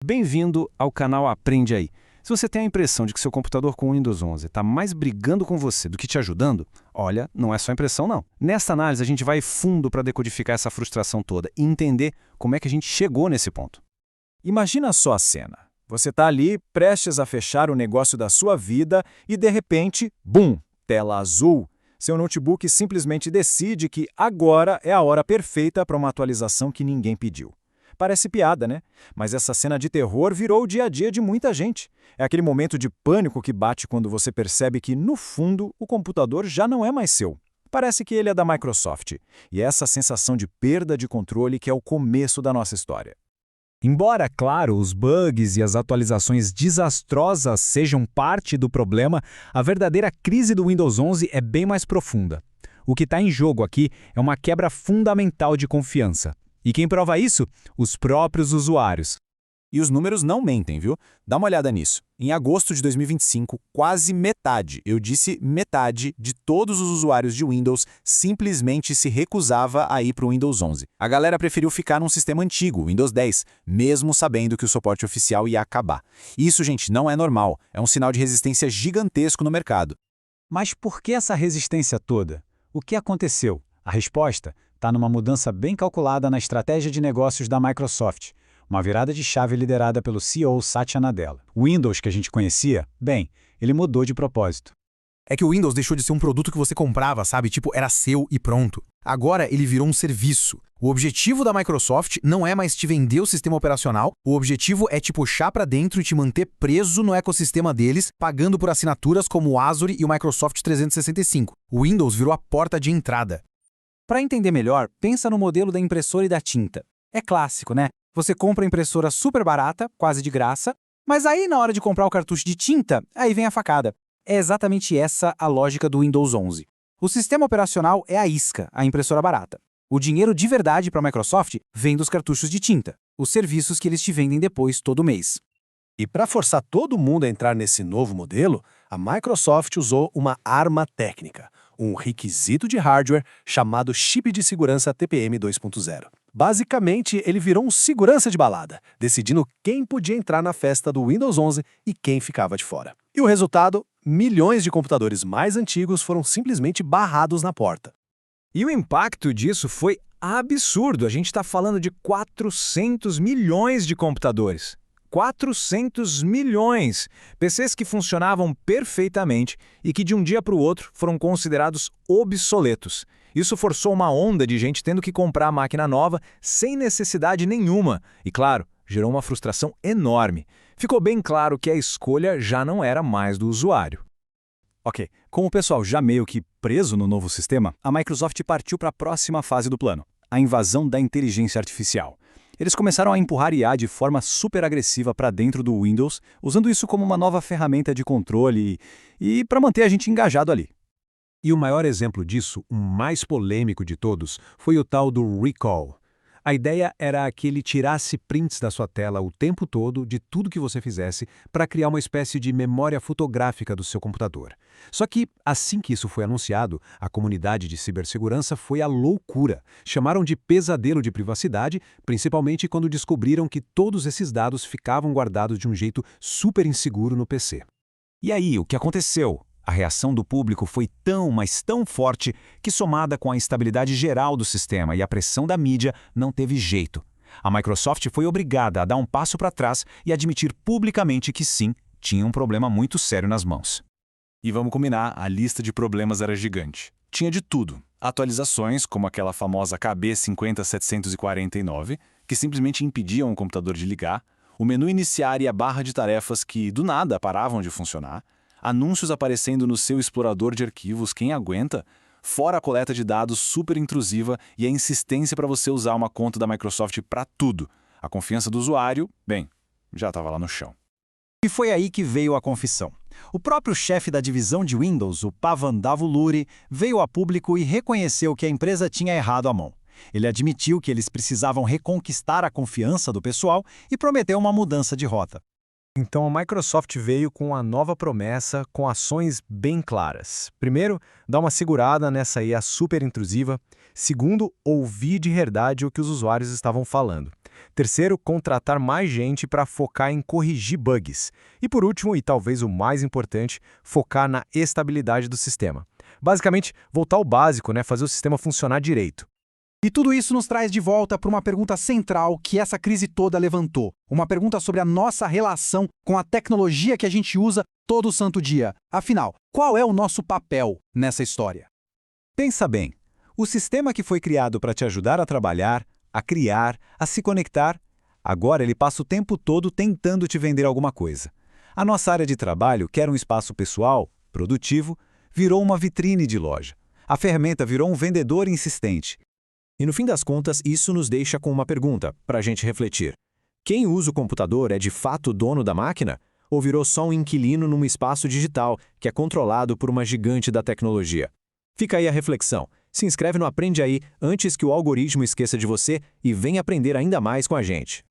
Bem-vindo ao canal Aprende Aí. Se você tem a impressão de que seu computador com o Windows 11 está mais brigando com você do que te ajudando, olha, não é só impressão não. Nesta análise a gente vai fundo para decodificar essa frustração toda e entender como é que a gente chegou nesse ponto. Imagina só a cena. Você está ali, prestes a fechar o negócio da sua vida e, de repente, bum, tela azul. Seu notebook simplesmente decide que agora é a hora perfeita para uma atualização que ninguém pediu. Parece piada, né? Mas essa cena de terror virou o dia a dia de muita gente. É aquele momento de pânico que bate quando você percebe que, no fundo, o computador já não é mais seu. Parece que ele é da Microsoft. E é essa sensação de perda de controle que é o começo da nossa história. Embora, claro, os bugs e as atualizações desastrosas sejam parte do problema, a verdadeira crise do Windows 11 é bem mais profunda. O que está em jogo aqui é uma quebra fundamental de confiança. E quem prova isso? Os próprios usuários. E os números não mentem, viu? Dá uma olhada nisso. Em agosto de 2025, quase metade, eu disse metade, de todos os usuários de Windows simplesmente se recusava a ir para o Windows 11. A galera preferiu ficar num sistema antigo, Windows 10, mesmo sabendo que o suporte oficial ia acabar. Isso, gente, não é normal. É um sinal de resistência gigantesco no mercado. Mas por que essa resistência toda? O que aconteceu? A resposta está numa mudança bem calculada na estratégia de negócios da Microsoft. Uma virada de chave liderada pelo CEO Satya Nadella. O Windows que a gente conhecia, bem, ele mudou de propósito. É que o Windows deixou de ser um produto que você comprava, sabe? Tipo, era seu e pronto. Agora ele virou um serviço. O objetivo da Microsoft não é mais te vender o sistema operacional, o objetivo é te puxar para dentro e te manter preso no ecossistema deles, pagando por assinaturas como o Azure e o Microsoft 365. O Windows virou a porta de entrada. Para entender melhor, pensa no modelo da impressora e da tinta. É clássico, né? Você compra a impressora super barata, quase de graça, mas aí na hora de comprar o cartucho de tinta, aí vem a facada. É exatamente essa a lógica do Windows 11. O sistema operacional é a isca, a impressora barata. O dinheiro de verdade para a Microsoft vem dos cartuchos de tinta, os serviços que eles te vendem depois todo mês. E para forçar todo mundo a entrar nesse novo modelo, a Microsoft usou uma arma técnica, um requisito de hardware chamado Chip de Segurança TPM 2.0. Basicamente, ele virou um segurança de balada, decidindo quem podia entrar na festa do Windows 11 e quem ficava de fora. E o resultado? Milhões de computadores mais antigos foram simplesmente barrados na porta. E o impacto disso foi absurdo. A gente está falando de 400 milhões de computadores. 400 milhões! PCs que funcionavam perfeitamente e que de um dia para o outro foram considerados obsoletos. Isso forçou uma onda de gente tendo que comprar máquina nova sem necessidade nenhuma. E claro, gerou uma frustração enorme. Ficou bem claro que a escolha já não era mais do usuário. Ok, com o pessoal já meio que preso no novo sistema, a Microsoft partiu para a próxima fase do plano, a invasão da inteligência artificial. Eles começaram a empurrar IA de forma super agressiva para dentro do Windows, usando isso como uma nova ferramenta de controle e para manter a gente engajado ali. E o maior exemplo disso, o mais polêmico de todos, foi o tal do Recall. A ideia era que ele tirasse prints da sua tela o tempo todo de tudo que você fizesse para criar uma espécie de memória fotográfica do seu computador. Só que, assim que isso foi anunciado, a comunidade de cibersegurança foi à loucura. Chamaram de pesadelo de privacidade, principalmente quando descobriram que todos esses dados ficavam guardados de um jeito super inseguro no PC. E aí, o que aconteceu? A reação do público foi tão, mas tão forte que, somada com a instabilidade geral do sistema e a pressão da mídia, não teve jeito. A Microsoft foi obrigada a dar um passo para trás e admitir publicamente que sim, tinha um problema muito sério nas mãos. E vamos combinar, a lista de problemas era gigante. Tinha de tudo. Atualizações, como aquela famosa KB 50749, que simplesmente impediam o computador de ligar, o menu iniciar e a barra de tarefas que, do nada, paravam de funcionar, anúncios aparecendo no seu explorador de arquivos, quem aguenta? Fora a coleta de dados super intrusiva e a insistência para você usar uma conta da Microsoft para tudo. A confiança do usuário, bem, já estava lá no chão. E foi aí que veio a confissão. O próprio chefe da divisão de Windows, o Pavan Davuluri, veio a público e reconheceu que a empresa tinha errado a mão. Ele admitiu que eles precisavam reconquistar a confiança do pessoal e prometeu uma mudança de rota. Então a Microsoft veio com uma nova promessa com ações bem claras. Primeiro, dar uma segurada nessa IA super intrusiva. Segundo, ouvir de verdade o que os usuários estavam falando. Terceiro, contratar mais gente para focar em corrigir bugs. E por último, e talvez o mais importante, focar na estabilidade do sistema. Basicamente, voltar ao básico, fazer o sistema funcionar direito. E tudo isso nos traz de volta para uma pergunta central que essa crise toda levantou. Uma pergunta sobre a nossa relação com a tecnologia que a gente usa todo santo dia. Afinal, qual é o nosso papel nessa história? Pensa bem, o sistema que foi criado para te ajudar a trabalhar, a criar, a se conectar, agora ele passa o tempo todo tentando te vender alguma coisa. A nossa área de trabalho, que era um espaço pessoal, produtivo, virou uma vitrine de loja. A ferramenta virou um vendedor insistente. E no fim das contas, isso nos deixa com uma pergunta para a gente refletir. Quem usa o computador é de fato dono da máquina? Ou virou só um inquilino num espaço digital que é controlado por uma gigante da tecnologia? Fica aí a reflexão. Se inscreve no Aprende Aí antes que o algoritmo esqueça de você e vem aprender ainda mais com a gente.